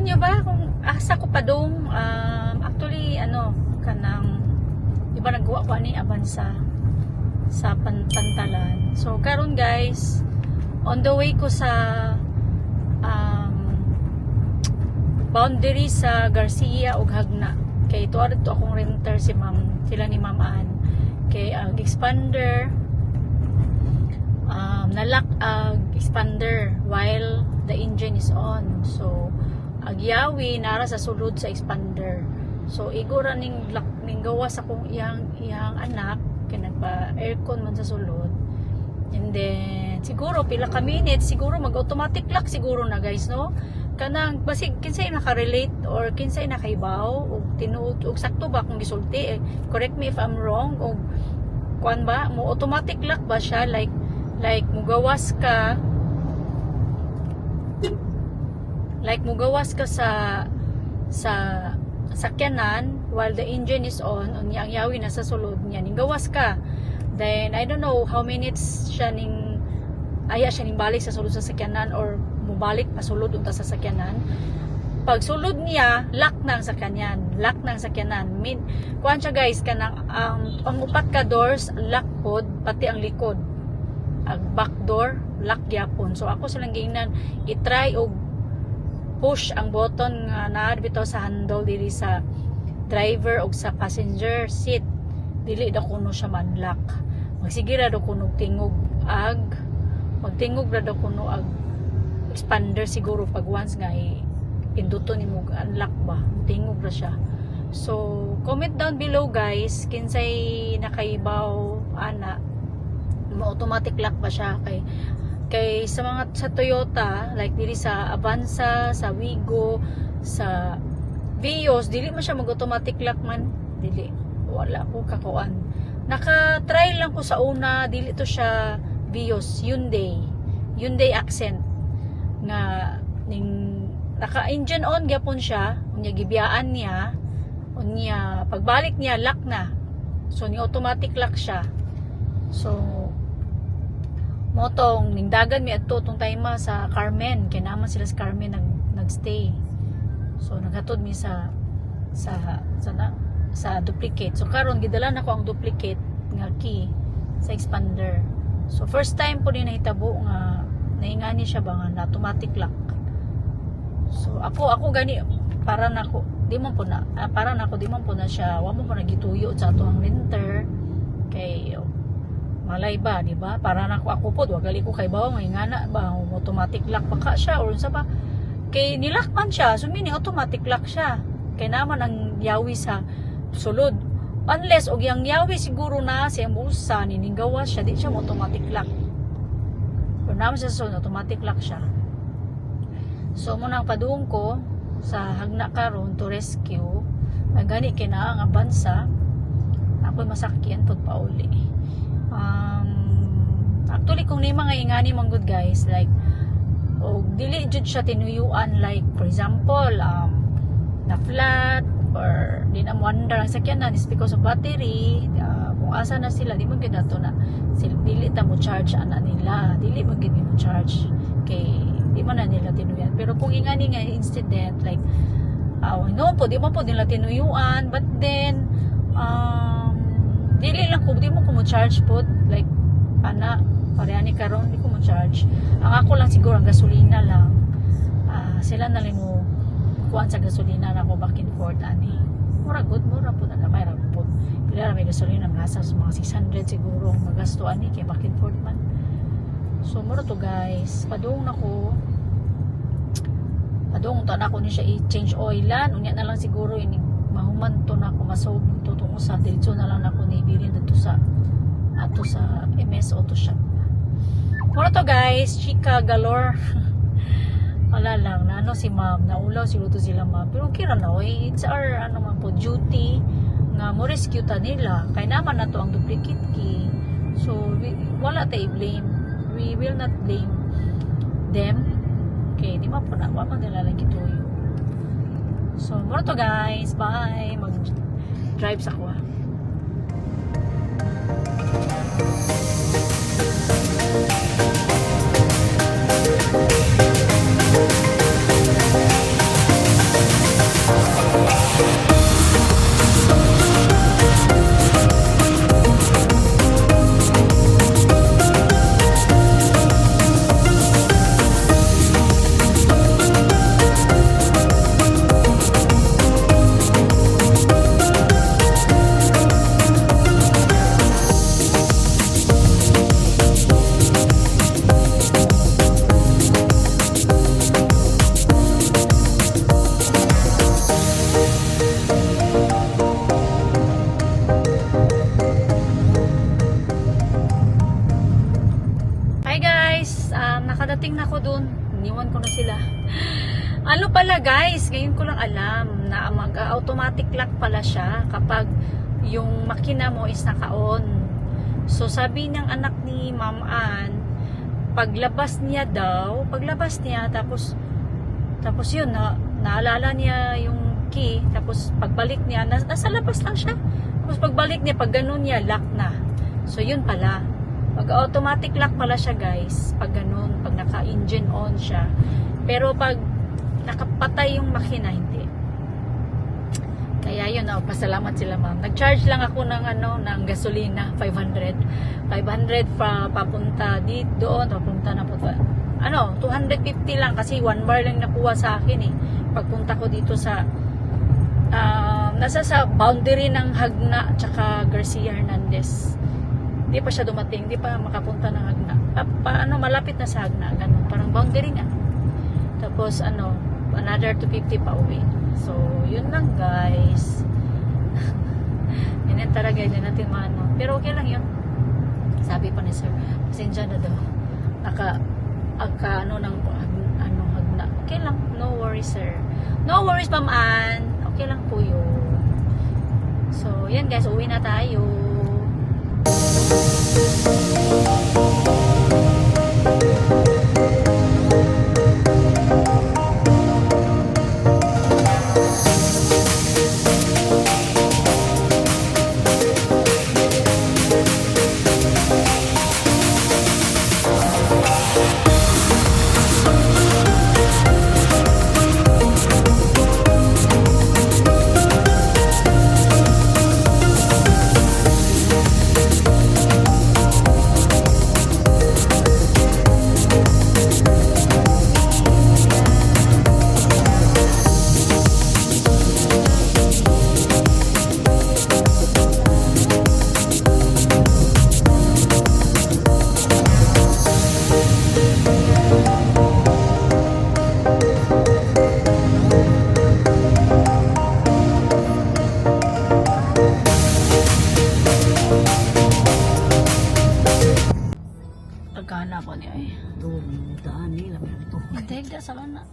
Kuan nyo ba kung asa ko pa dong actually ano kanang iba nagkuha ko ani aban sa pantalan. So karon guys, on the way ko sa boundary sa Garcia ug Hagna. Kay tuwa dito akong renter si ma'am, sila ni Ma'am Ann. Kay expander nalock expander while the engine is on. So agyawi nara sa sulod sa expander. So igura ning lock ning gawa sa kung iyang anak kay nagpa aircon man sa sulod. And then siguro pila ka minutes siguro mag-automatic lock siguro na guys, no? Kanang basig kinsay naka-relate or kinsay nakaibaw og tinuod og sakto ba kung gisulti, correct me if I'm wrong, og kuan ba mo automatic lock ba siya like mugawas ka sa sakyanan while the engine is on unya ang yawi na sa sulod niya ning gawas ka, then I don't know how minutes siya ning balik sa sulod sa sakyanan or mubalik pa sulod unta sa sakyanan. Pag sulod niya lock na ang sakyanan kuan siya guys kanang ang upat ka doors lock pod pati ang likod ang back door lock gyapon. So ako silang giingnan i-try og push ang button nga naa bitaw sa handle dili sa driver og sa passenger seat, dili daw kuno siya man-lock. Magsigira daw kuno magtingog ra daw kuno ag expander siguro pag once nga pinduton nimo unlock ba tingog ra siya. So comment down below guys kinsay nakaibaw ana automatic lock ba siya kay sa mga sa Toyota like dili sa Avanza, sa Wigo, sa Vios dili man siya mag-automatic lock man, dili wala ko kakuan. Naka-try lang ko sa una, dili to siya Vios, Hyundai Accent nga ning naka-engine on gyapon siya, unya gibiyaan niya, unya pagbalik niya lock na. So ni automatic lock siya. So motong ning dagan mi adto tong time sa Carmen, kay naman sila sa Carmen nagstay. So naghatod mi sa duplicate. So karon gidala na ko ang duplicate nga key sa expander. So first time po din nahitabo nga naingani siya ba nga na automatic lock. So ako gani para nako di man po na siya wa mo po nagituyo sa ato ang renter kay malay ba, di ba? Para ako po, wagali ko kay bawo nga ingana ba automatic lock pa ka siya or unsa ba? Kay nilock man siya, so meaning automatic lock siya. Kay naman ang yawi sa sulod. Unless og yang yawi siguro na sa musa ni ning gawas siya, di siya automatic lock. Pero naman siya sa automatic lock siya. So muna ang padung ko sa Hagna karon to rescue. Gani kay na ang Avanza. Ako masakyan pud pauli. Actually kung ni mga ingani man good guys like dili jud siya tinuyuan like for example na flat or di na wonder ang sakyanan is because of battery, kung asa na sila di man gyud nato na sila dili ta mo charge ana nila, dili man gyud mo charge kay di man na nila tinuyan. Pero kung ingani nga incident like no po di man po nila tinuyuan, but then dili lang ko di mo ko mo charge po like ana pareani karon di ko mo charge. Ang ako lang siguro ang gasolina lang, sila na lang mo kuan sa gasolina na ko back and forth ani mura po na may ra po pila may gasolina nasa sa mga 600 siguro magasto ani kay back and forth man. So mura to guys, padung na ko ni siya i-change oilan unya na lang siguro ini mahuman to na ako masob to tungo sa diretso na lang ako ni bilin dito sa MS Auto Shop. Muna to guys, chika galore. Wala lang na si ma'am, naulaw siguro to sila ma'am. Pero kira na it's our man po duty nga mo rescue ta nila. Kay naman na to ang duplicate key. So wala tayo blame. We will not blame them. Okay, di man po na wa man nila lang gituyo. So muna to guys, bye. Mag-drive sa kuha. dun. Iniwan ko na sila. Ano pala guys, ngayon ko lang alam na mag-automatic lock pala siya kapag yung makina mo is naka-on. So sabi ng anak ni Ma'am Ann, paglabas niya tapos yun naalala niya yung key, tapos pagbalik niya nasa labas lang siya. Tapos pagbalik niya, pag ganun niya, lock na. So yun pala, mag-automatic lock pala siya guys pag ganun, pag naka-engine on siya. Pero pag nakapatay yung makina, hindi. Kaya yun, pasalamat sila ma'am. Nag-charge lang ako ng gasolina, 500 papunta doon, papunta na po. 250 lang kasi 1 bar lang nakuha sa akin eh. Pagpunta ko dito sa nasa sa boundary ng Hagna tsaka Garcia Hernandez. Hindi pa siya dumating, hindi pa makapunta ng Hagna. Malapit na sa Hagna, ganun. Parang boundary na. Tapos another 250 pa uwi. So, yun lang guys. Yan talaga, hindi natin maano. Pero okay lang yun. Sabi pa ni sir, pasensya na daw. Hagna. Okay lang, no worries sir. No worries Ma'am Ann. Okay lang po yun. So, yan guys, uwi na tayo. Pagkana ko niya eh. Doon, daan nila. Mateg da sa kana.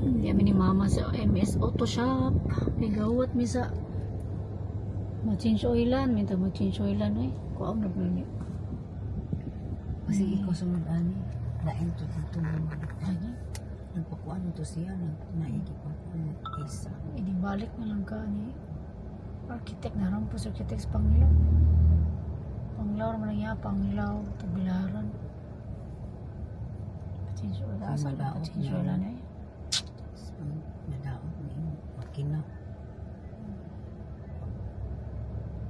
Hindi kami ni mama sa MS Auto Shop. Pigawat mi sa ma-change oilan. Minta ma-change oilan eh. Kuaw na bali. Kasi ikaw sunod ani. Lain to dito mo. Ano? Nagpakuan mo to siya. Naikipakuan mo isa. Hindi balik na lang ka ni architect na rin po sa architect Panglaw. Panglaw naman lang yan. Panglaw. Tagbilaran. Pa-change oilan. Ay, Asa ka madaot pa-change na. oilan eh. Nadaot na yun. Makina.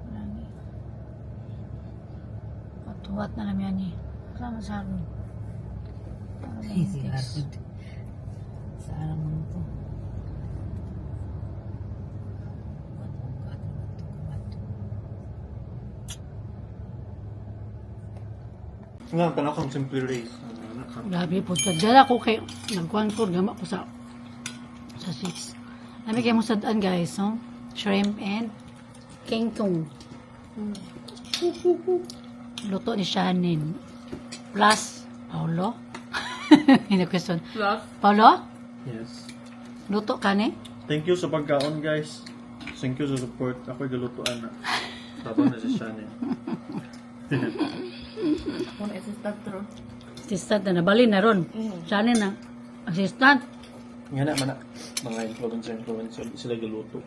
Wala ni. Patuwat na lang yan eh. Kasama sa akin. Para na yung Si text. Harold. Sa alam mo to. Nga, kana kang simple race. Grabe po. Tadala ko kay nagkuhan ko. Gama ko sa 6. Nami kayo mo sadaan guys. No? Shrimp and kengkong. Luto ni Shannon. Plus, Paulo. Hindi question. Plus, Paulo? Yes. Luto ka ni? Thank you sa pagkaon, guys. Thank you sa support. Ako'y galutuan na. Tapos na si Shani. kung assistant ro. Assistant na nabali na ron. Shannon na. Assistant. Nga na, mana. Mga influencer, sila galuto.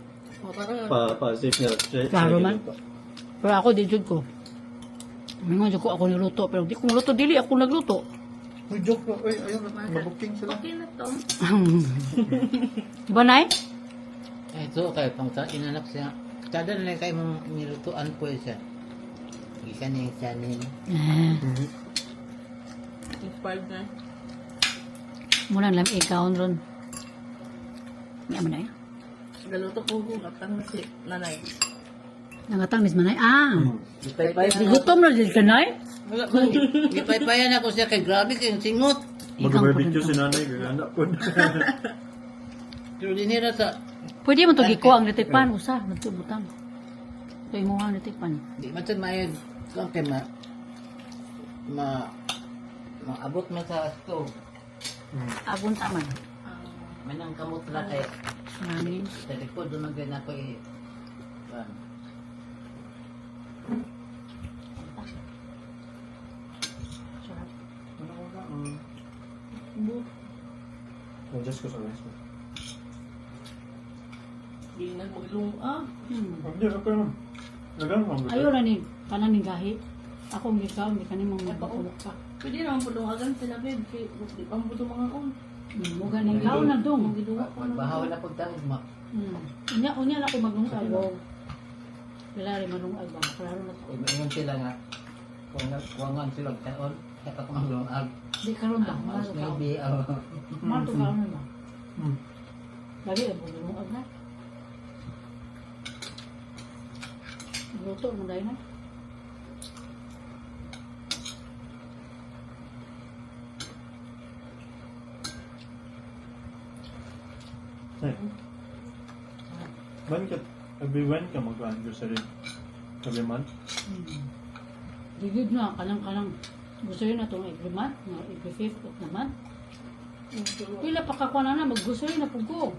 O, parang, Pa-safe nila. Klaro man. Pero ako, di jud ko. Mingon jud ko ako niluto. Pero di ko luto, dili ako nagluto. Uy, joke na. Uy, ayun. Mabuking sila. okay na to. Diba, Nay? Ito kay pang inanap siya. Kada na lang kayo mong nilutuan po siya. Isa niya siya niya. Inspired na. Muna lang ikaw ron. Nga mo na eh. Galuto ko gatang na si nanay. Nangatang mis manay. Ah! Ipaypay Di gutom na dito ka, Nay? Ipaypayan ako siya kay grabe kayong singot. Mag-barbecue si nanay. Gagana po. Pero dinira sa Pwede mo to giko ang natipan usa madto butang. To imo ang natipan. Di man sad mayad. So kay maabot man sa stove. Agon taman. Manang kamot na kay Namin. sa likod naman ganyan ako eh. Yan. Sarap. Adjust ko sa rice. Di na maglunga. Hindi, okay naman. Lagang mo. Ayaw na ni kanan ni gahi. Ako ang gikaw, hindi ka ni mong magbakulok pa. Pwede naman po lungagan sila, babe. Kaya di pa mo mga on. Mo ganing ikaw na dong. Magbahaw na pagtawag mo. Unya na ko maglungag. Wala rin malungag ba? Klaro na to. Ingon sila nga kung nagkuwangan sila kaon kaya ako maglungag. Di karon ba? Mas Malo ka. maybe Malo to karon na ba? Lagi ang maglungag na. Luto mo dahil na. When ka, when ka mag-grocery? Every month? Digid na, kalang-kalang. Gusto yun na itong every month, na every fifth of the month. Pila pa kakuha na, mag-gusto yun na pugo.